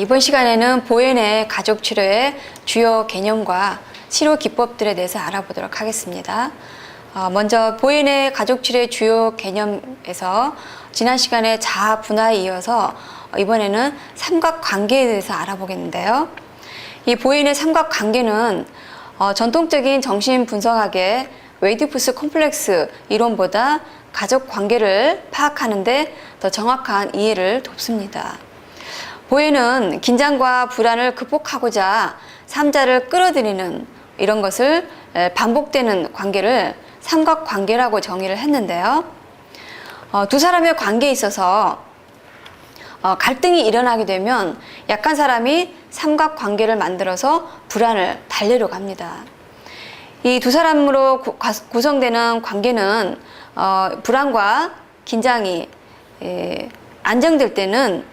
이번 시간에는 보현의 가족 치료의 주요 개념과 치료 기법들에 대해서 알아보도록 하겠습니다. 먼저 보현의 가족 치료의 주요 개념에서 지난 시간에 자아 분화에 이어서 이번에는 삼각관계에 대해서 알아보겠는데요. 이 보현의 삼각관계는 전통적인 정신분석학의 웨이디푸스 콤플렉스 이론보다 가족 관계를 파악하는데 더 정확한 이해를 돕습니다. 보현은 긴장과 불안을 극복하고자 삼자를 끌어들이는 이런 것을 반복되는 관계를 삼각관계라고 정의를 했는데요. 두 사람의 관계에 있어서 갈등이 일어나게 되면 약한 사람이 삼각관계를 만들어서 불안을 달래려고 합니다. 이 두 사람으로 구성되는 관계는 불안과 긴장이 안정될 때는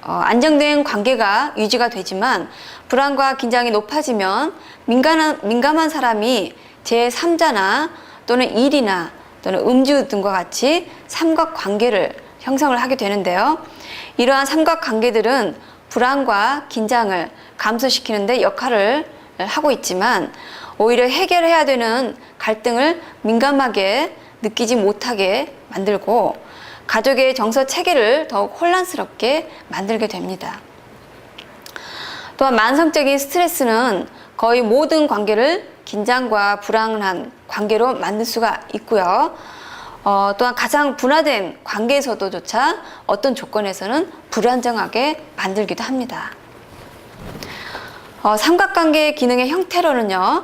안정된 관계가 유지가 되지만 불안과 긴장이 높아지면 민감한 사람이 제3자나 또는 일이나 또는 음주 등과 같이 삼각관계를 형성을 하게 되는데요. 이러한 삼각관계들은 불안과 긴장을 감소시키는 데 역할을 하고 있지만 오히려 해결해야 되는 갈등을 민감하게 느끼지 못하게 만들고 가족의 정서 체계를 더욱 혼란스럽게 만들게 됩니다. 또한 만성적인 스트레스는 거의 모든 관계를 긴장과 불안한 관계로 만들 수가 있고요. 또한 가장 분화된 관계에서도조차 어떤 조건에서는 불안정하게 만들기도 합니다. 삼각관계의 기능의 형태로는요,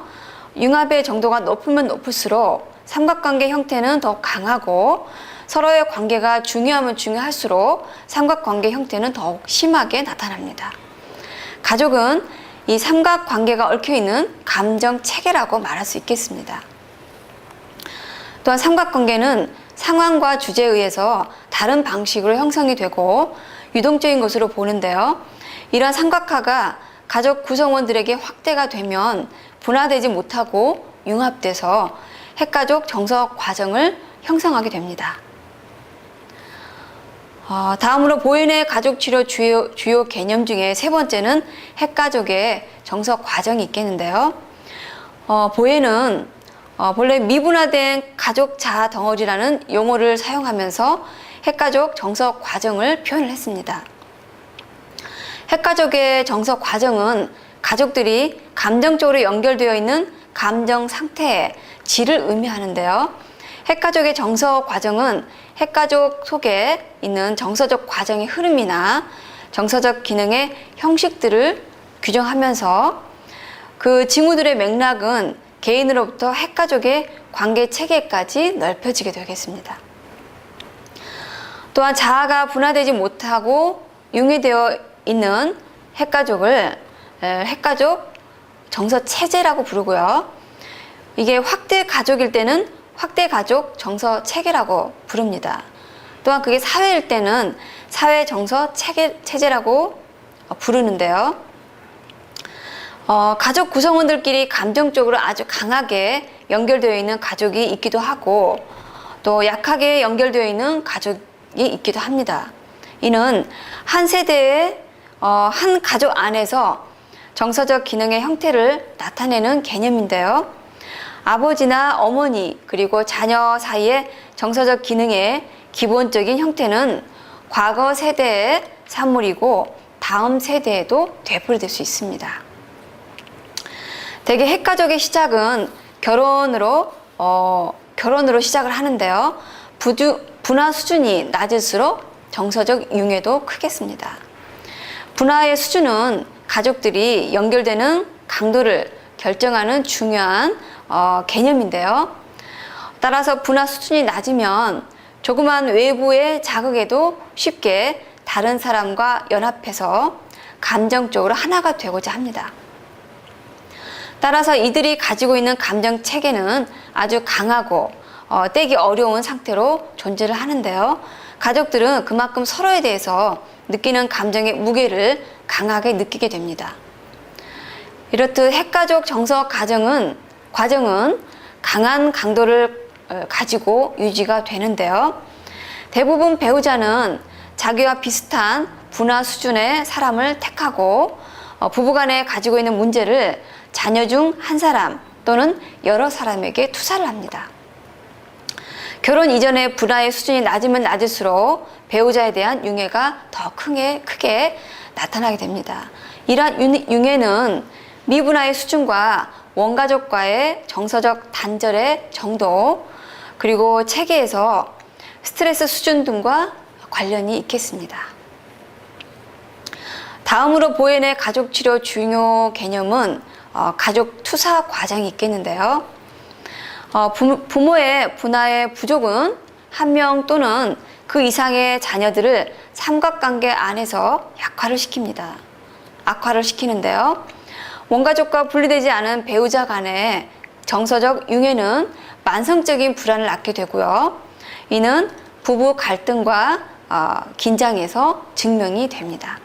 융합의 정도가 높으면 높을수록 삼각관계 형태는 더 강하고 서로의 관계가 중요하면 중요할수록 삼각관계 형태는 더욱 심하게 나타납니다. 가족은 이 삼각관계가 얽혀있는 감정체계라고 말할 수 있겠습니다. 또한 삼각관계는 상황과 주제에 의해서 다른 방식으로 형성이 되고 유동적인 것으로 보는데요. 이러한 삼각화가 가족 구성원들에게 확대가 되면 분화되지 못하고 융합돼서 핵가족 정서 과정을 형성하게 됩니다. 다음으로 보현의 가족치료 주요 개념 중에 세 번째는 핵가족의 정서 과정이 있겠는데요. 보현은 본래 미분화된 가족 자아 덩어리라는 용어를 사용하면서 핵가족 정서 과정을 표현을 했습니다. 핵가족의 정서 과정은 가족들이 감정적으로 연결되어 있는 감정 상태의 질을 의미하는데요. 핵가족의 정서 과정은 핵가족 속에 있는 정서적 과정의 흐름이나 정서적 기능의 형식들을 규정하면서 그 징후들의 맥락은 개인으로부터 핵가족의 관계 체계까지 넓혀지게 되겠습니다. 또한 자아가 분화되지 못하고 융해되어 있는 핵가족을 핵가족 정서 체제라고 부르고요. 이게 확대 가족일 때는 확대 가족 정서 체계라고 부릅니다. 또한 그게 사회일 때는 사회 정서 체제라고 부르는데요. 가족 구성원들끼리 감정적으로 아주 강하게 연결되어 있는 가족이 있기도 하고 또 약하게 연결되어 있는 가족이 있기도 합니다. 이는 한 세대의 한 가족 안에서 정서적 기능의 형태를 나타내는 개념인데요. 아버지나 어머니 그리고 자녀 사이의 정서적 기능의 기본적인 형태는 과거 세대의 산물이고 다음 세대에도 되풀이될 수 있습니다. 대개 핵가족의 시작은 결혼으로 시작을 하는데요. 분화 수준이 낮을수록 정서적 융해도 크겠습니다. 분화의 수준은 가족들이 연결되는 강도를 결정하는 중요한 개념인데요. 따라서 분화 수준이 낮으면 조그만 외부의 자극에도 쉽게 다른 사람과 연합해서 감정적으로 하나가 되고자 합니다. 따라서 이들이 가지고 있는 감정 체계는 아주 강하고 떼기 어려운 상태로 존재를 하는데요. 가족들은 그만큼 서로에 대해서 느끼는 감정의 무게를 강하게 느끼게 됩니다. 이렇듯 핵가족 정서 과정은 강한 강도를 가지고 유지가 되는데요. 대부분 배우자는 자기와 비슷한 분화 수준의 사람을 택하고 부부간에 가지고 있는 문제를 자녀 중 한 사람 또는 여러 사람에게 투사를 합니다. 결혼 이전에 분화의 수준이 낮으면 낮을수록 배우자에 대한 융해가 더 크게 나타나게 됩니다. 이러한 융해는 미분화의 수준과 원가족과의 정서적 단절의 정도, 그리고 체계에서 스트레스 수준 등과 관련이 있겠습니다. 다음으로 보현의 가족치료 중요 개념은 가족 투사 과정이 있겠는데요. 부모의 분화의 부족은 한 명 또는 그 이상의 자녀들을 삼각관계 안에서 악화를 시키는데요. 원가족과 분리되지 않은 배우자 간의 정서적 융해는 만성적인 불안을 낳게 되고요. 이는 부부 갈등과 긴장에서 증명이 됩니다.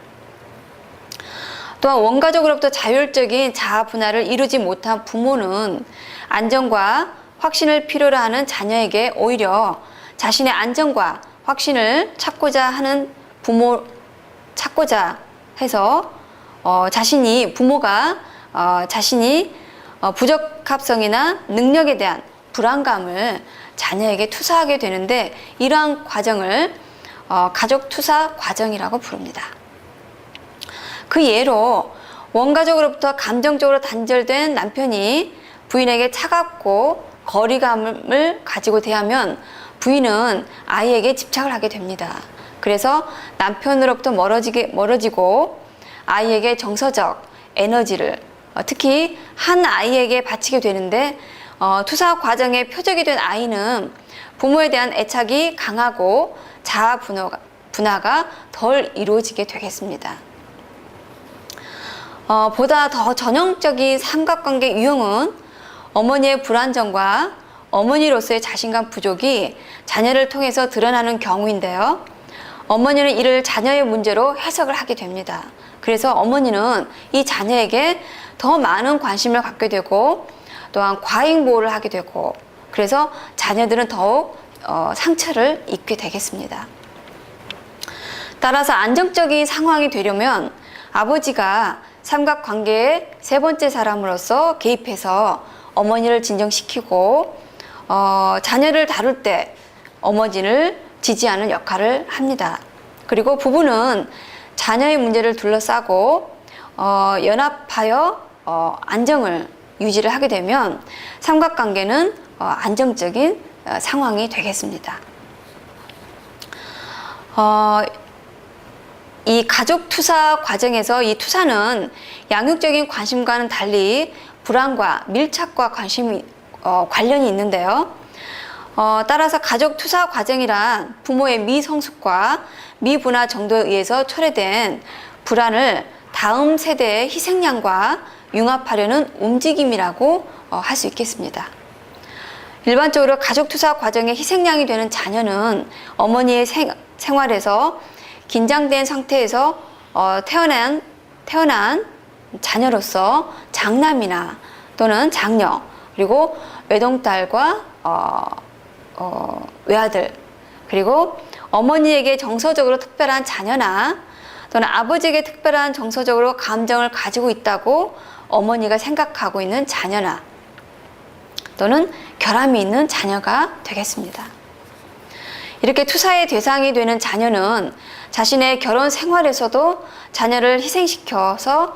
또한 원가족으로부터 자율적인 자아 분할을 이루지 못한 부모는 안정과 확신을 필요로 하는 자녀에게 오히려 자신의 안정과 확신을 찾고자 해서 부모가 자신이 부적합성이나 능력에 대한 불안감을 자녀에게 투사하게 되는데, 이러한 과정을 가족 투사 과정이라고 부릅니다. 그 예로 원가족으로부터 감정적으로 단절된 남편이 부인에게 차갑고 거리감을 가지고 대하면 부인은 아이에게 집착을 하게 됩니다. 그래서 남편으로부터 멀어지고 아이에게 정서적 에너지를 특히 한 아이에게 바치게 되는데, 투사 과정의 표적이 된 아이는 부모에 대한 애착이 강하고 자아 분화가 덜 이루어지게 되겠습니다. 보다 더 전형적인 삼각관계 유형은 어머니의 불안정과 어머니로서의 자신감 부족이 자녀를 통해서 드러나는 경우인데요. 어머니는 이를 자녀의 문제로 해석을 하게 됩니다. 그래서 어머니는 이 자녀에게 더 많은 관심을 갖게 되고 또한 과잉 보호를 하게 되고, 그래서 자녀들은 더욱 상처를 입게 되겠습니다. 따라서 안정적인 상황이 되려면 아버지가 삼각관계의 세 번째 사람으로서 개입해서 어머니를 진정시키고 자녀를 다룰 때 어머니를 지지하는 역할을 합니다. 그리고 부부는 자녀의 문제를 둘러싸고 연합하여 안정을 유지를 하게 되면 삼각관계는 안정적인 상황이 되겠습니다. 이 가족 투사 과정에서 이 투사는 양육적인 관심과는 달리 불안과 밀착과 관련이 있는데요. 따라서 가족 투사 과정이란 부모의 미성숙과 미분화 정도에 의해서 초래된 불안을 다음 세대의 희생양과 융합하려는 움직임이라고 할 수 있겠습니다. 일반적으로 가족 투사 과정의 희생양이 되는 자녀는 어머니의 생활에서 긴장된 상태에서 태어난 자녀로서 장남이나 또는 장녀, 그리고 외동딸과 외아들, 그리고 어머니에게 정서적으로 특별한 자녀나 또는 아버지에게 특별한 정서적으로 감정을 가지고 있다고 어머니가 생각하고 있는 자녀나 또는 결함이 있는 자녀가 되겠습니다. 이렇게 투사의 대상이 되는 자녀는 자신의 결혼 생활에서도 자녀를 희생시켜서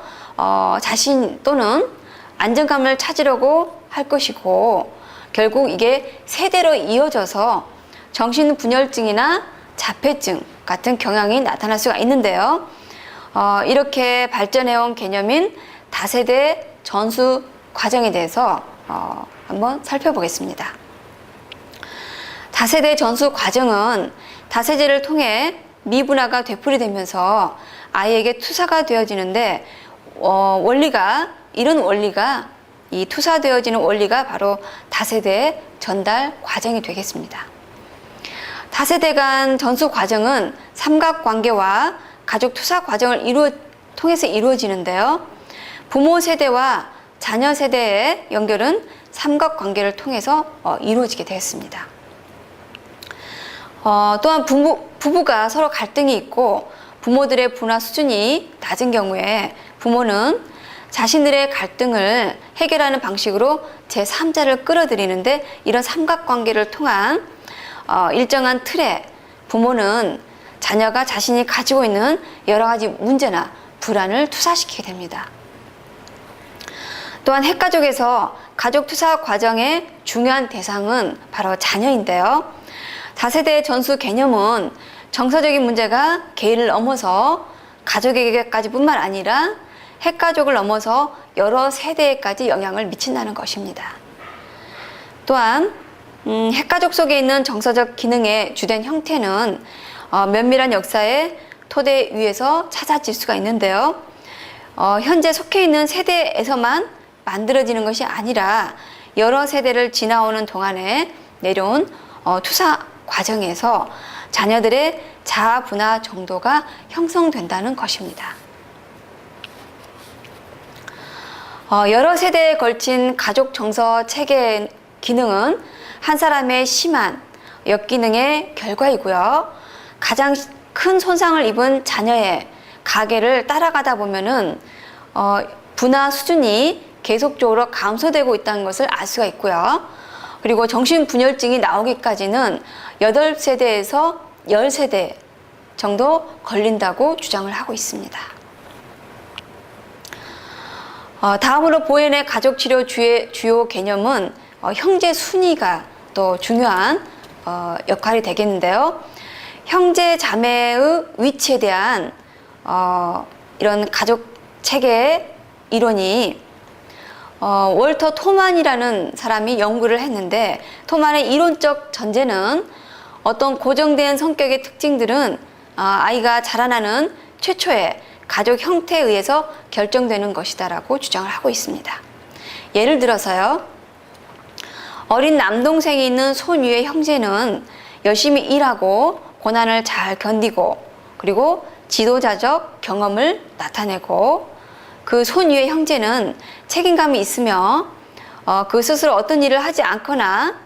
자신 또는 안정감을 찾으려고 할 것이고, 결국 이게 세대로 이어져서 정신분열증이나 자폐증 같은 경향이 나타날 수가 있는데요. 이렇게 발전해온 개념인 다세대 전수 과정에 대해서 한번 살펴보겠습니다. 다세대 전수 과정은 다세대를 통해 미분화가 되풀이되면서 아이에게 투사가 되어지는데, 이 투사되어지는 원리가 바로 다세대 전달 과정이 되겠습니다. 다세대 간 전수 과정은 삼각관계와 가족 투사 과정을 통해서 이루어지는데요. 부모 세대와 자녀 세대의 연결은 삼각관계를 통해서 이루어지게 되었습니다. 또한 부부가 서로 갈등이 있고 부모들의 분화 수준이 낮은 경우에 부모는 자신들의 갈등을 해결하는 방식으로 제3자를 끌어들이는데, 이런 삼각관계를 통한 일정한 틀에 부모는 자녀가 자신이 가지고 있는 여러 가지 문제나 불안을 투사시키게 됩니다. 또한 핵가족에서 가족 투사 과정의 중요한 대상은 바로 자녀인데요. 다세대 전수 개념은 정서적인 문제가 개인을 넘어서 가족에게까지 뿐만 아니라 핵가족을 넘어서 여러 세대에까지 영향을 미친다는 것입니다. 또한 핵가족 속에 있는 정서적 기능의 주된 형태는 면밀한 역사의 토대 위에서 찾아질 수가 있는데요. 현재 속해 있는 세대에서만 만들어지는 것이 아니라 여러 세대를 지나오는 동안에 내려온 투사 과정에서 자녀들의 자아 분화 정도가 형성된다는 것입니다. 여러 세대에 걸친 가족 정서 체계의 기능은 한 사람의 심한 역기능의 결과이고요. 가장 큰 손상을 입은 자녀의 가계를 따라가다 보면은 분화 수준이 계속적으로 감소되고 있다는 것을 알 수가 있고요. 그리고 정신분열증이 나오기까지는 8세대에서 10세대 정도 걸린다고 주장을 하고 있습니다. 다음으로 보현의 가족치료 주요 개념은 형제 순위가 또 중요한 역할이 되겠는데요. 형제 자매의 위치에 대한 이런 가족 체계의 이론이 월터 토만이라는 사람이 연구를 했는데, 토만의 이론적 전제는 어떤 고정된 성격의 특징들은 아이가 자라나는 최초의 가족 형태에 의해서 결정되는 것이다라고 주장을 하고 있습니다. 예를 들어서요, 어린 남동생이 있는 손위의 형제는 열심히 일하고 고난을 잘 견디고, 그리고 지도자적 경험을 나타내고, 그 손위의 형제는 책임감이 있으며 그 스스로 어떤 일을 하지 않거나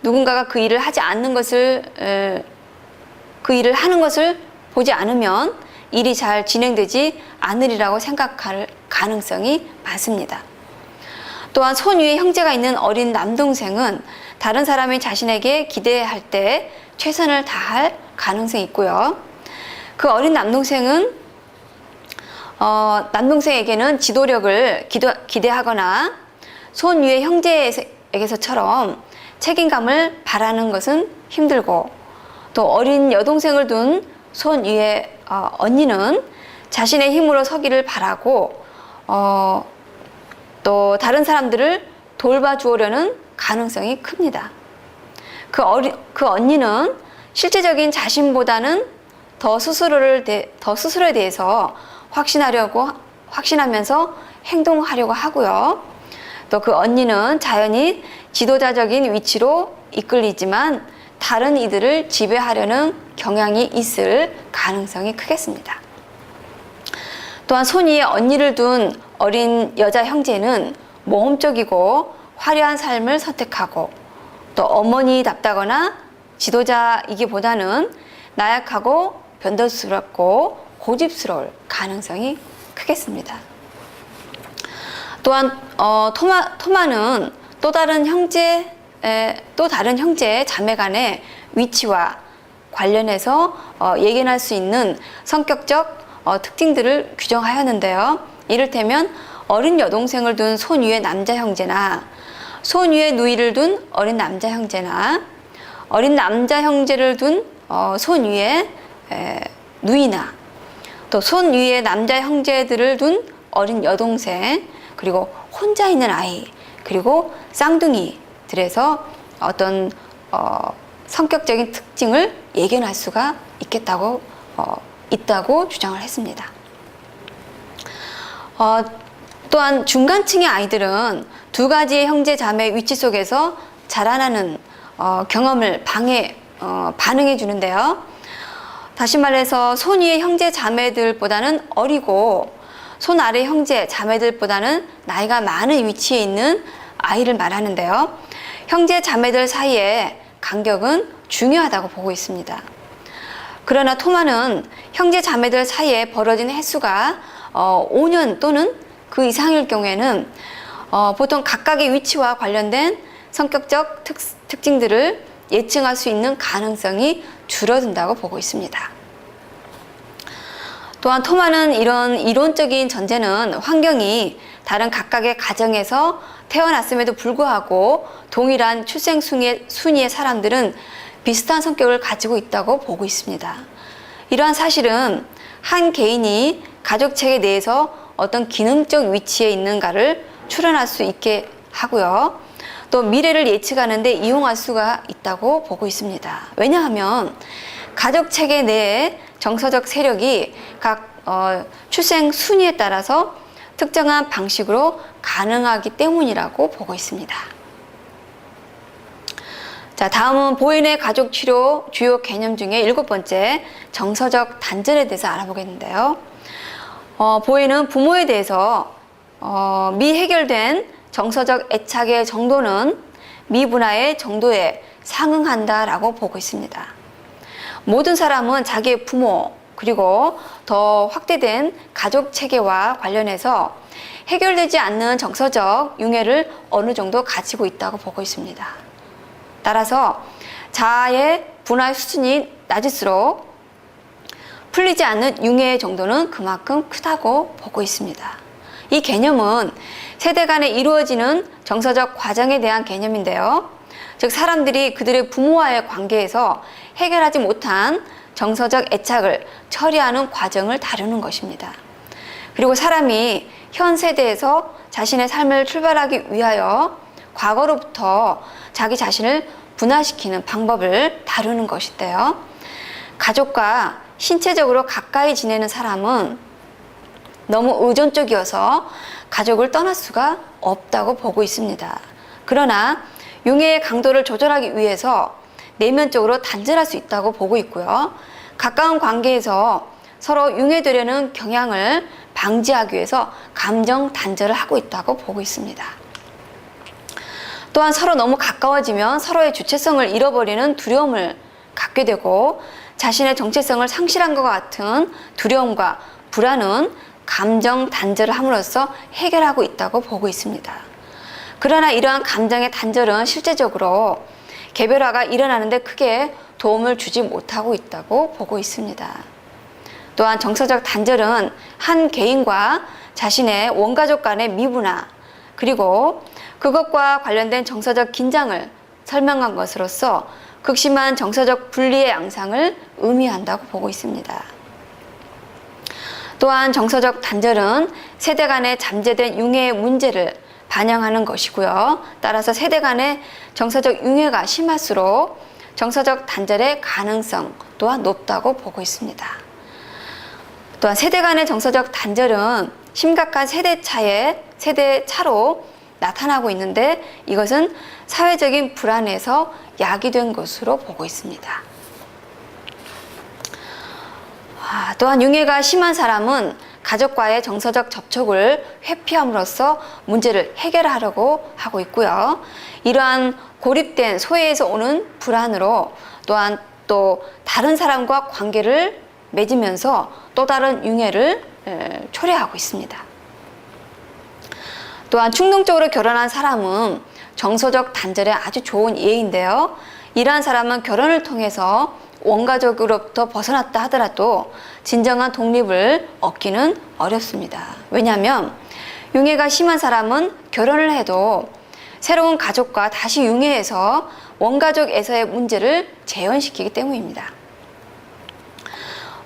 누군가가 그 일을 하지 않는 것을 그 일을 하는 것을 보지 않으면 일이 잘 진행되지 않으리라고 생각할 가능성이 많습니다. 또한 손위의 형제가 있는 어린 남동생은 다른 사람이 자신에게 기대할 때 최선을 다할 가능성이 있고요. 그 어린 남동생은 남동생에게는 지도력을 기대하거나 손위의 형제에게서처럼 책임감을 바라는 것은 힘들고, 또 어린 여동생을 둔 손위의 언니는 자신의 힘으로 서기를 바라고 또 다른 사람들을 돌봐주려는 가능성이 큽니다. 그 언니는 실제적인 자신보다는 더 스스로에 대해서 확신하면서 행동하려고 하고요. 또 그 언니는 자연히 지도자적인 위치로 이끌리지만 다른 이들을 지배하려는 경향이 있을 가능성이 크겠습니다. 또한 손위의 언니를 둔 어린 여자 형제는 모험적이고 화려한 삶을 선택하고, 또 어머니답다거나 지도자이기보다는 나약하고 변덕스럽고 고집스러울 가능성이 크겠습니다. 또한 토마는 또 다른 형제 자매 간의 위치와 관련해서 예견할 수 있는 성격적 특징들을 규정하였는데요. 이를테면 어린 여동생을 둔 손위의 남자 형제나 손위의 누이를 둔 어린 남자 형제나 어린 남자 형제를 둔 손위의 누이나, 또 손위의 남자 형제들을 둔 어린 여동생, 그리고 혼자 있는 아이, 그리고 쌍둥이들에서 어떤 성격적인 특징을 예견할 수가 있다고 주장을 했습니다. 또한 중간층의 아이들은 두 가지의 형제 자매의 위치 속에서 자라나는 경험을 반응해 주는데요. 다시 말해서 손위의 형제 자매들보다는 어리고 손 아래 형제 자매들보다는 나이가 많은 위치에 있는 아이를 말하는데요. 형제 자매들 사이의 간격은 중요하다고 보고 있습니다. 그러나 토마는 형제 자매들 사이에 벌어진 횟수가 5년 또는 그 이상일 경우에는 보통 각각의 위치와 관련된 성격적 특징들을 예측할 수 있는 가능성이 줄어든다고 보고 있습니다. 또한 토마는 이런 이론적인 전제는 환경이 다른 각각의 가정에서 태어났음에도 불구하고 동일한 출생 순위의 사람들은 비슷한 성격을 가지고 있다고 보고 있습니다. 이러한 사실은 한 개인이 가족 체계 내에서 어떤 기능적 위치에 있는가를 추론할 수 있게 하고요. 또 미래를 예측하는 데 이용할 수가 있다고 보고 있습니다. 왜냐하면 가족 체계 내에 정서적 세력이 각 출생 순위에 따라서 특정한 방식으로 가능하기 때문이라고 보고 있습니다. 자, 다음은 보인의 가족 치료 주요 개념 중에 7번째, 정서적 단절에 대해서 알아보겠는데요. 보인은 부모에 대해서 미해결된 정서적 애착의 정도는 미분화의 정도에 상응한다라고 보고 있습니다. 모든 사람은 자기의 부모 그리고 더 확대된 가족 체계와 관련해서 해결되지 않는 정서적 융해를 어느 정도 가지고 있다고 보고 있습니다. 따라서 자아의 분화의 수준이 낮을수록 풀리지 않는 융해의 정도는 그만큼 크다고 보고 있습니다. 이 개념은 세대 간에 이루어지는 정서적 과정에 대한 개념인데요. 즉 사람들이 그들의 부모와의 관계에서 해결하지 못한 정서적 애착을 처리하는 과정을 다루는 것입니다. 그리고 사람이 현 세대에서 자신의 삶을 출발하기 위하여 과거로부터 자기 자신을 분화시키는 방법을 다루는 것인데요. 가족과 신체적으로 가까이 지내는 사람은 너무 의존적이어서 가족을 떠날 수가 없다고 보고 있습니다. 그러나 융해의 강도를 조절하기 위해서 내면적으로 단절할 수 있다고 보고 있고요. 가까운 관계에서 서로 융해되려는 경향을 방지하기 위해서 감정 단절을 하고 있다고 보고 있습니다. 또한 서로 너무 가까워지면 서로의 주체성을 잃어버리는 두려움을 갖게 되고 자신의 정체성을 상실한 것 같은 두려움과 불안은 감정 단절을 함으로써 해결하고 있다고 보고 있습니다. 그러나 이러한 감정의 단절은 실제적으로 개별화가 일어나는데 크게 도움을 주지 못하고 있다고 보고 있습니다. 또한 정서적 단절은 한 개인과 자신의 원가족 간의 미분화 그리고 그것과 관련된 정서적 긴장을 설명한 것으로서 극심한 정서적 분리의 양상을 의미한다고 보고 있습니다. 또한 정서적 단절은 세대 간의 잠재된 융해의 문제를 반영하는 것이고요. 따라서 세대 간의 정서적 융해가 심할수록 정서적 단절의 가능성 또한 높다고 보고 있습니다. 또한 세대 간의 정서적 단절은 심각한 세대 차로 나타나고 있는데 이것은 사회적인 불안에서 야기된 것으로 보고 있습니다. 또한 융해가 심한 사람은 가족과의 정서적 접촉을 회피함으로써 문제를 해결하려고 하고 있고요. 이러한 고립된 소외에서 오는 불안으로 또한 또 다른 사람과 관계를 맺으면서 또 다른 융해를 초래하고 있습니다. 또한 충동적으로 결혼한 사람은 정서적 단절에 아주 좋은 예인데요. 이러한 사람은 결혼을 통해서 원가족으로부터 벗어났다 하더라도 진정한 독립을 얻기는 어렵습니다. 왜냐하면 융해가 심한 사람은 결혼을 해도 새로운 가족과 다시 융해해서 원가족에서의 문제를 재현시키기 때문입니다.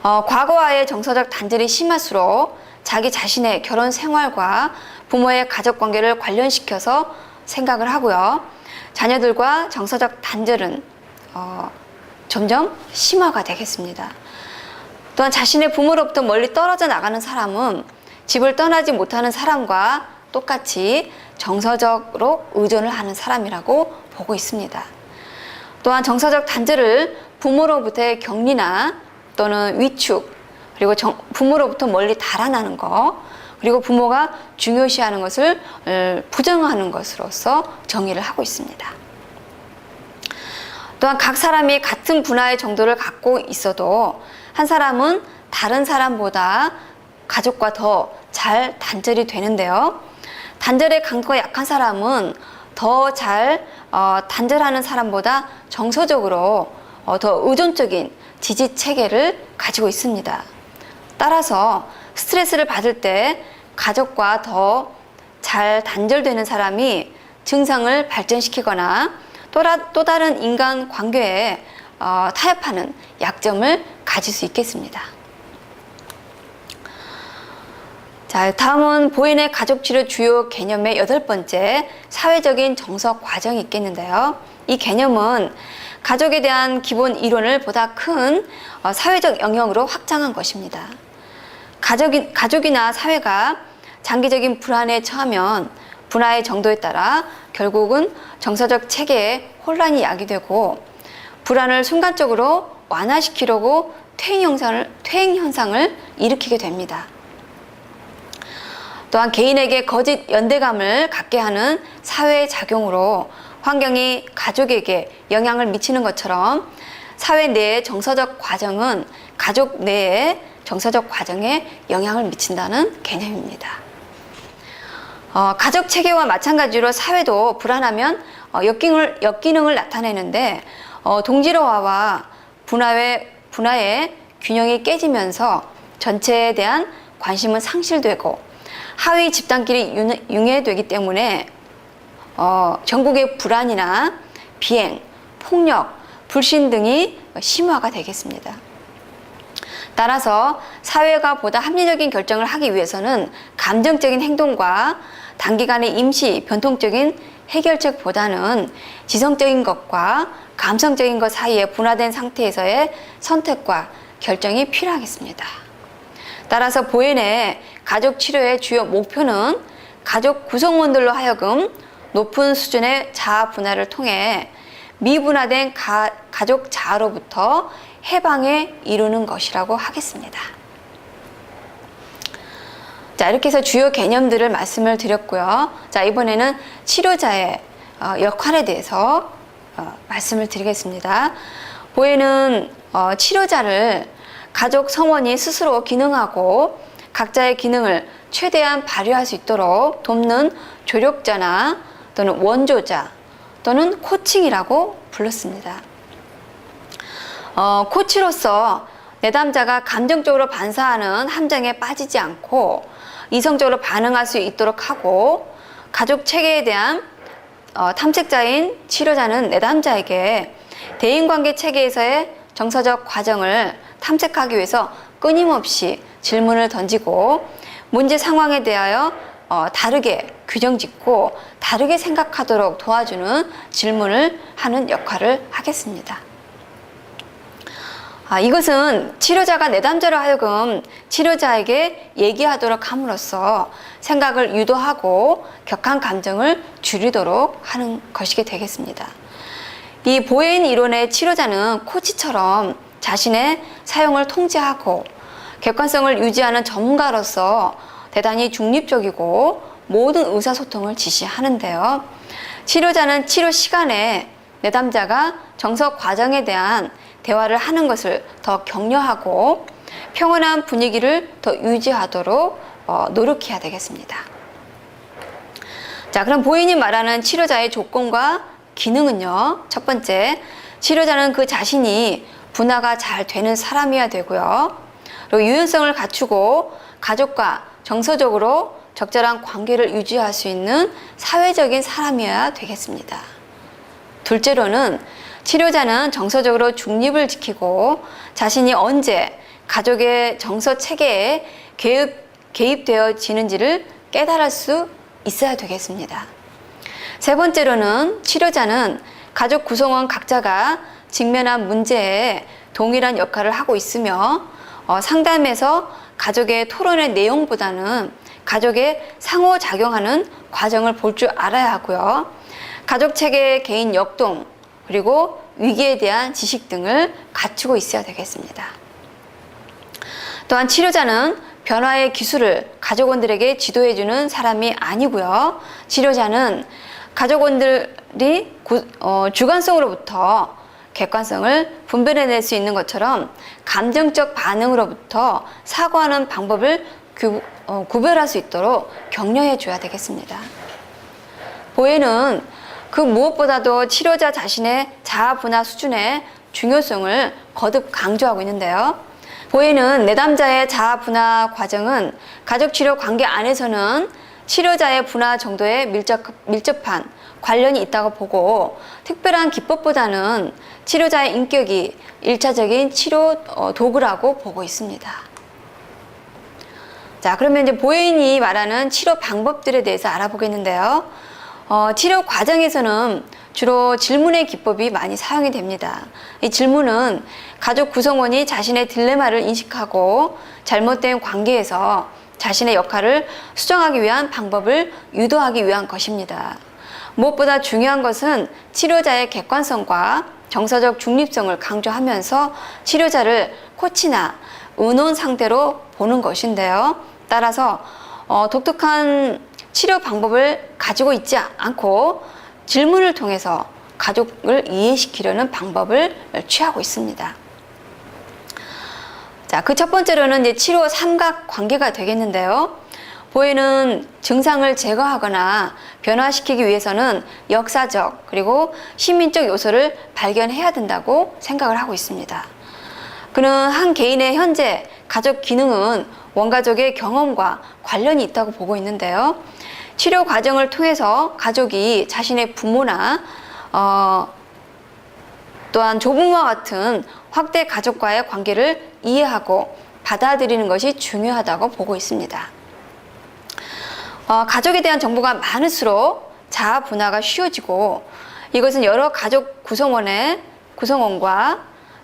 과거와의 정서적 단절이 심할수록 자기 자신의 결혼 생활과 부모의 가족 관계를 관련시켜서 생각을 하고요. 자녀들과 정서적 단절은 점점 심화가 되겠습니다. 또한 자신의 부모로부터 멀리 떨어져 나가는 사람은 집을 떠나지 못하는 사람과 똑같이 정서적으로 의존을 하는 사람이라고 보고 있습니다. 또한 정서적 단절을 부모로부터의 격리나 또는 위축, 그리고 부모로부터 멀리 달아나는 것, 그리고 부모가 중요시하는 것을 부정하는 것으로서 정의를 하고 있습니다. 또한 각 사람이 같은 분화의 정도를 갖고 있어도 한 사람은 다른 사람보다 가족과 더 잘 단절이 되는데요. 단절의 강도가 약한 사람은 더 잘 단절하는 사람보다 정서적으로 더 의존적인 지지 체계를 가지고 있습니다. 따라서 스트레스를 받을 때 가족과 더 잘 단절되는 사람이 증상을 발전시키거나 또 다른 인간 관계에 타협하는 약점을 가질 수 있겠습니다. 자, 다음은 보인의 가족치료 주요 개념의 8번째, 사회적인 정서 과정이 있겠는데요. 이 개념은 가족에 대한 기본 이론을 보다 큰 사회적 영역으로 확장한 것입니다. 가족이나 사회가 장기적인 불안에 처하면 분화의 정도에 따라 결국은 정서적 체계에 혼란이 야기되고 불안을 순간적으로 완화시키려고 퇴행 현상을 일으키게 됩니다. 또한 개인에게 거짓 연대감을 갖게 하는 사회의 작용으로 환경이 가족에게 영향을 미치는 것처럼 사회 내의 정서적 과정은 가족 내의 정서적 과정에 영향을 미친다는 개념입니다. 가족 체계와 마찬가지로 사회도 불안하면 역기능을 나타내는데 동질화와 분화의 균형이 깨지면서 전체에 대한 관심은 상실되고 하위 집단끼리 융해되기 때문에 전국의 불안이나 비행, 폭력, 불신 등이 심화가 되겠습니다. 따라서 사회가 보다 합리적인 결정을 하기 위해서는 감정적인 행동과 단기간의 임시 변통적인 해결책보다는 지성적인 것과 감성적인 것 사이에 분화된 상태에서의 선택과 결정이 필요하겠습니다. 따라서 보엔의 가족 치료의 주요 목표는 가족 구성원들로 하여금 높은 수준의 자아 분화를 통해 미분화된 가족 자아로부터 해방에 이루는 것이라고 하겠습니다. 자, 이렇게 해서 주요 개념들을 말씀을 드렸고요. 자, 이번에는 치료자의 역할에 대해서 말씀을 드리겠습니다. 보엔은 치료자를 가족 성원이 스스로 기능하고 각자의 기능을 최대한 발휘할 수 있도록 돕는 조력자나 또는 원조자 또는 코칭이라고 불렀습니다. 코치로서 내담자가 감정적으로 반사하는 함정에 빠지지 않고 이성적으로 반응할 수 있도록 하고 가족 체계에 대한 탐색자인 치료자는 내담자에게 대인관계 체계에서의 정서적 과정을 탐색하기 위해서 끊임없이 질문을 던지고 문제 상황에 대하여 다르게 규정짓고 다르게 생각하도록 도와주는 질문을 하는 역할을 하겠습니다. 이것은 치료자가 내담자로 하여금 치료자에게 얘기하도록 함으로써 생각을 유도하고 격한 감정을 줄이도록 하는 것이 되겠습니다. 이 보엔 이론의 치료자는 코치처럼 자신의 사용을 통제하고 객관성을 유지하는 전문가로서 대단히 중립적이고 모든 의사소통을 지시하는데요. 치료자는 치료 시간에 내담자가 정서 과정에 대한 대화를 하는 것을 더 격려하고 평온한 분위기를 더 유지하도록 노력해야 되겠습니다. 자, 그럼 보인이 말하는 치료자의 조건과 기능은요. 첫 번째, 치료자는 그 자신이 분화가 잘 되는 사람이어야 되고요. 그리고 유연성을 갖추고 가족과 정서적으로 적절한 관계를 유지할 수 있는 사회적인 사람이어야 되겠습니다. 둘째로는 치료자는 정서적으로 중립을 지키고 자신이 언제 가족의 정서 체계에 개입되어지는지를 깨달을 수 있어야 되겠습니다. 세 번째로는 치료자는 가족 구성원 각자가 직면한 문제에 동일한 역할을 하고 있으며 상담에서 가족의 토론의 내용보다는 가족의 상호작용하는 과정을 볼 줄 알아야 하고요. 가족 체계의 개인 역동 그리고 위기에 대한 지식 등을 갖추고 있어야 되겠습니다. 또한 치료자는 변화의 기술을 가족원들에게 지도해주는 사람이 아니고요. 치료자는 가족원들이 주관성으로부터 객관성을 분별해낼 수 있는 것처럼 감정적 반응으로부터 사고하는 방법을 구별할 수 있도록 격려해 줘야 되겠습니다. 보혜는 그 무엇보다도 치료자 자신의 자아 분화 수준의 중요성을 거듭 강조하고 있는데요. 보혜는 내담자의 자아 분화 과정은 가족치료 관계 안에서는 치료자의 분화 정도에 밀접한 관련이 있다고 보고, 특별한 기법보다는 치료자의 인격이 1차적인 치료 도구라고 보고 있습니다. 자, 그러면 이제 보혜인이 말하는 치료 방법들에 대해서 알아보겠는데요. 치료 과정에서는 주로 질문의 기법이 많이 사용이 됩니다. 이 질문은 가족 구성원이 자신의 딜레마를 인식하고 잘못된 관계에서 자신의 역할을 수정하기 위한 방법을 유도하기 위한 것입니다. 무엇보다 중요한 것은 치료자의 객관성과 정서적 중립성을 강조하면서 치료자를 코치나 의논 상대로 보는 것인데요. 따라서 독특한 치료 방법을 가지고 있지 않고 질문을 통해서 가족을 이해시키려는 방법을 취하고 있습니다. 자, 그 첫 번째로는 이제 치료 삼각관계가 되겠는데요. 보혜는 증상을 제거하거나 변화시키기 위해서는 역사적 그리고 시민적 요소를 발견해야 된다고 생각을 하고 있습니다. 그는 한 개인의 현재 가족 기능은 원가족의 경험과 관련이 있다고 보고 있는데요. 치료 과정을 통해서 가족이 자신의 부모나 또한 조부모와 같은 확대 가족과의 관계를 이해하고 받아들이는 것이 중요하다고 보고 있습니다. 가족에 대한 정보가 많을수록 자아 분화가 쉬워지고, 이것은 여러 가족 구성원과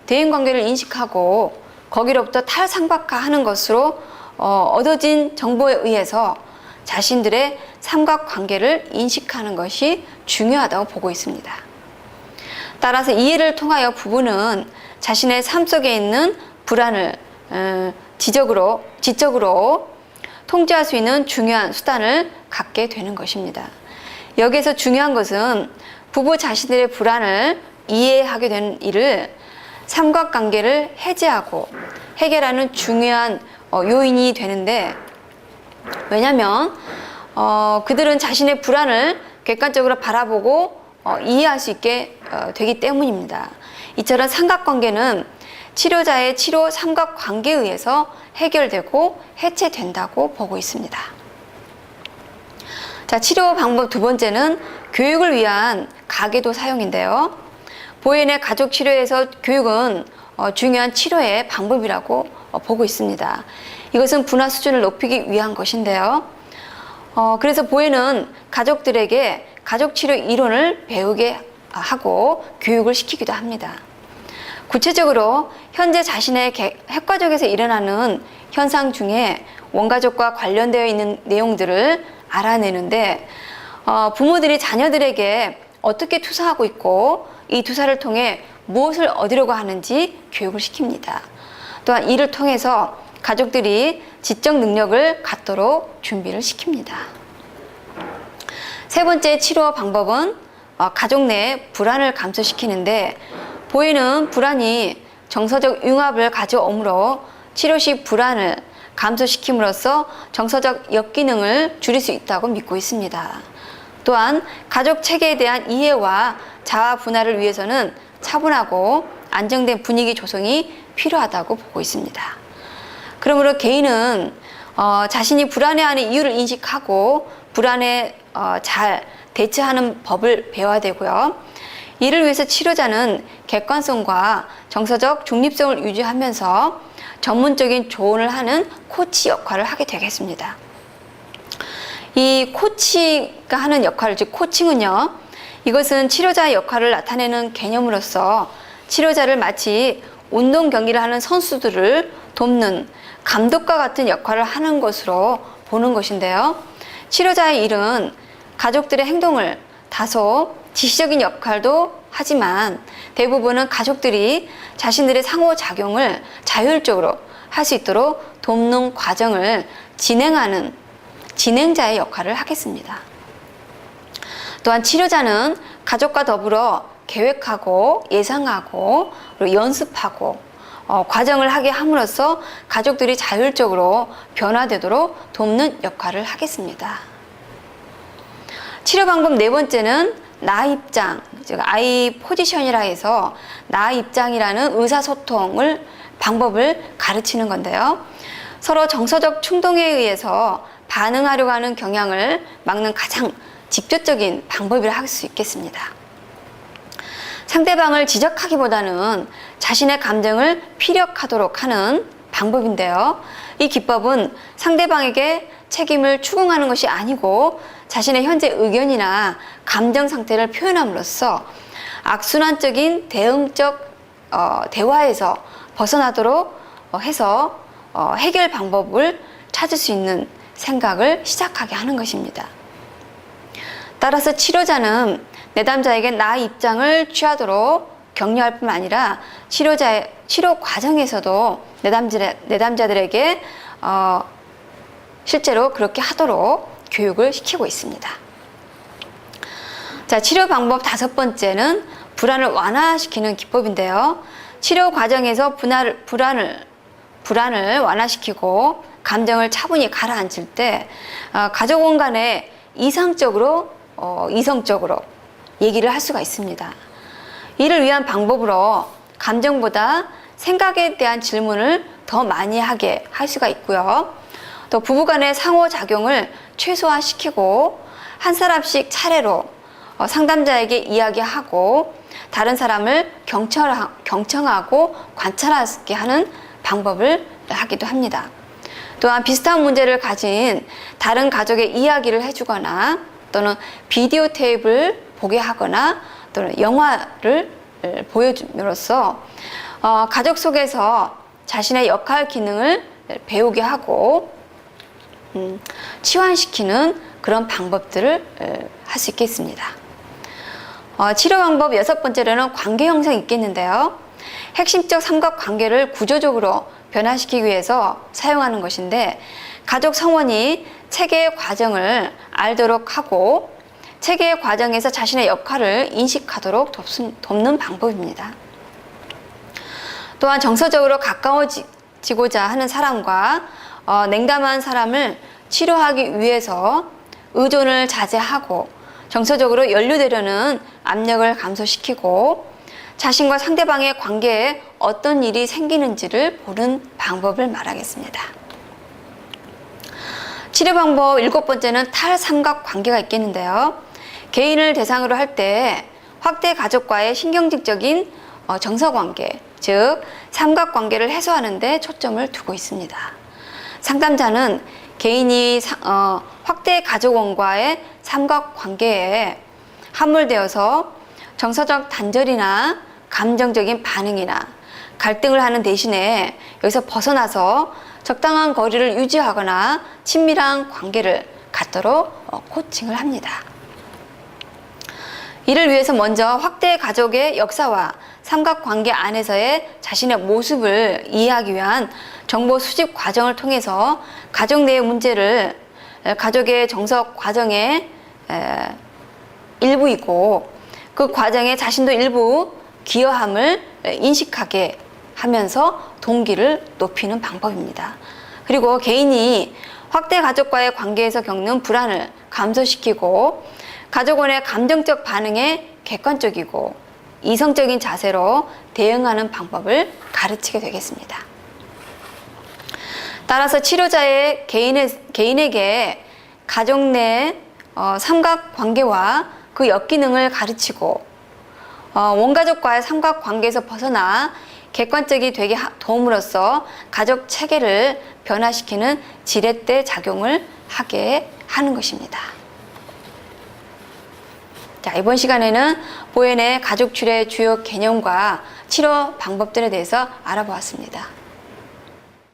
대인관계를 인식하고 거기로부터 탈삼각화하는 것으로 얻어진 정보에 의해서 자신들의 삼각관계를 인식하는 것이 중요하다고 보고 있습니다. 따라서 이해를 통하여 부부는 자신의 삶 속에 있는 불안을 지적으로 통제할 수 있는 중요한 수단을 갖게 되는 것입니다. 여기에서 중요한 것은 부부 자신들의 불안을 이해하게 된 일을 삼각관계를 해제하고 해결하는 중요한 요인이 되는데, 왜냐하면 그들은 자신의 불안을 객관적으로 바라보고 이해할 수 있게 되기 때문입니다. 이처럼 삼각관계는 치료자의 치료 삼각관계에 의해서 해결되고 해체된다고 보고 있습니다. 자, 치료 방법 두 번째는 교육을 위한 가계도 사용인데요. 보혜인의 가족 치료에서 교육은 중요한 치료의 방법이라고 보고 있습니다. 이것은 분화 수준을 높이기 위한 것인데요. 그래서 보혜는 가족들에게 가족 치료 이론을 배우게 하고 교육을 시키기도 합니다. 구체적으로 현재 자신의 핵가족에서 일어나는 현상 중에 원가족과 관련되어 있는 내용들을 알아내는데, 부모들이 자녀들에게 어떻게 투사하고 있고 이 투사를 통해 무엇을 얻으려고 하는지 교육을 시킵니다. 또한 이를 통해서 가족들이 지적 능력을 갖도록 준비를 시킵니다. 세 번째 치료 방법은 가족 내 불안을 감소시키는데, 보혜는 불안이 정서적 융합을 가져오므로 치료 시 불안을 감소시킴으로써 정서적 역기능을 줄일 수 있다고 믿고 있습니다. 또한 가족 체계에 대한 이해와 자아 분할을 위해서는 차분하고 안정된 분위기 조성이 필요하다고 보고 있습니다. 그러므로 개인은 자신이 불안해하는 이유를 인식하고 불안에 잘 대처하는 법을 배워야 되고요. 이를 위해서 치료자는 객관성과 정서적 중립성을 유지하면서 전문적인 조언을 하는 코치 역할을 하게 되겠습니다. 이 코치가 하는 역할, 즉 코칭은요, 이것은 치료자의 역할을 나타내는 개념으로서 치료자를 마치 운동 경기를 하는 선수들을 돕는 감독과 같은 역할을 하는 것으로 보는 것인데요. 치료자의 일은 가족들의 행동을 다소 지시적인 역할도 하지만 대부분은 가족들이 자신들의 상호작용을 자율적으로 할 수 있도록 돕는 과정을 진행하는 진행자의 역할을 하겠습니다. 또한 치료자는 가족과 더불어 계획하고 예상하고 그리고 연습하고 과정을 하게 함으로써 가족들이 자율적으로 변화되도록 돕는 역할을 하겠습니다. 치료 방법 네 번째는 나 입장, 즉 I 포지션이라 해서 나 입장이라는 의사소통을 방법을 가르치는 건데요. 서로 정서적 충동에 의해서 반응하려고 하는 경향을 막는 가장 직접적인 방법이라 할 수 있겠습니다. 상대방을 지적하기보다는 자신의 감정을 피력하도록 하는 방법인데요. 이 기법은 상대방에게 책임을 추궁하는 것이 아니고 자신의 현재 의견이나 감정 상태를 표현함으로써 악순환적인 대응적 대화에서 벗어나도록 해서 해결 방법을 찾을 수 있는 생각을 시작하게 하는 것입니다. 따라서 치료자는 내담자에게 나 입장을 취하도록 격려할 뿐만 아니라 치료 과정에서도 내담자들에게 실제로 그렇게 하도록 교육을 시키고 있습니다. 자, 치료 방법 다섯 번째는 불안을 완화시키는 기법인데요. 치료 과정에서 불안을 완화시키고 감정을 차분히 가라앉힐 때 가족원 간에 이성적으로 얘기를 할 수가 있습니다. 이를 위한 방법으로 감정보다 생각에 대한 질문을 더 많이 하게 할 수가 있고요. 또 부부간의 상호작용을 최소화시키고 한 사람씩 차례로 상담자에게 이야기하고 다른 사람을 경청하고 관찰하게 하는 방법을 하기도 합니다. 또한 비슷한 문제를 가진 다른 가족의 이야기를 해주거나 또는 비디오 테이프를 보게 하거나 또는 영화를 보여줌으로써 가족 속에서 자신의 역할 기능을 배우게 하고 치환시키는 그런 방법들을 할 수 있겠습니다. 치료 방법 여섯 번째로는 관계 형성이 있겠는데요. 핵심적 삼각관계를 구조적으로 변화시키기 위해서 사용하는 것인데 가족 성원이 체계의 과정을 알도록 하고 체계의 과정에서 자신의 역할을 인식하도록 돕는 방법입니다. 또한 정서적으로 가까워지고자 하는 사람과 냉담한 사람을 치료하기 위해서 의존을 자제하고 정서적으로 연루되려는 압력을 감소시키고 자신과 상대방의 관계에 어떤 일이 생기는지를 보는 방법을 말하겠습니다. 치료 방법 일곱 번째는 탈삼각관계가 있겠는데요. 개인을 대상으로 할 때 확대 가족과의 신경질적인 정서관계, 즉 삼각관계를 해소하는 데 초점을 두고 있습니다. 상담자는 개인이 확대 가족원과의 삼각관계에 함몰되어서 정서적 단절이나 감정적인 반응이나 갈등을 하는 대신에 여기서 벗어나서 적당한 거리를 유지하거나 친밀한 관계를 갖도록 코칭을 합니다. 이를 위해서 먼저 확대 가족의 역사와 삼각관계 안에서의 자신의 모습을 이해하기 위한 정보 수집 과정을 통해서 가족 내의 문제를 가족의 정석 과정의 일부이고 그 과정에 자신도 일부 기여함을 인식하게 하면서 동기를 높이는 방법입니다. 그리고 개인이 확대 가족과의 관계에서 겪는 불안을 감소시키고 가족원의 감정적 반응에 객관적이고 이성적인 자세로 대응하는 방법을 가르치게 되겠습니다. 따라서 치료자의 개인에게 가족 내 삼각관계와 그 역기능을 가르치고 원가족과의 삼각관계에서 벗어나 객관적이 되게 도움으로써 가족 체계를 변화시키는 지렛대 작용을 하게 하는 것입니다. 자, 이번 시간에는 보현의 가족 치료의 주요 개념과 치료 방법들에 대해서 알아보았습니다.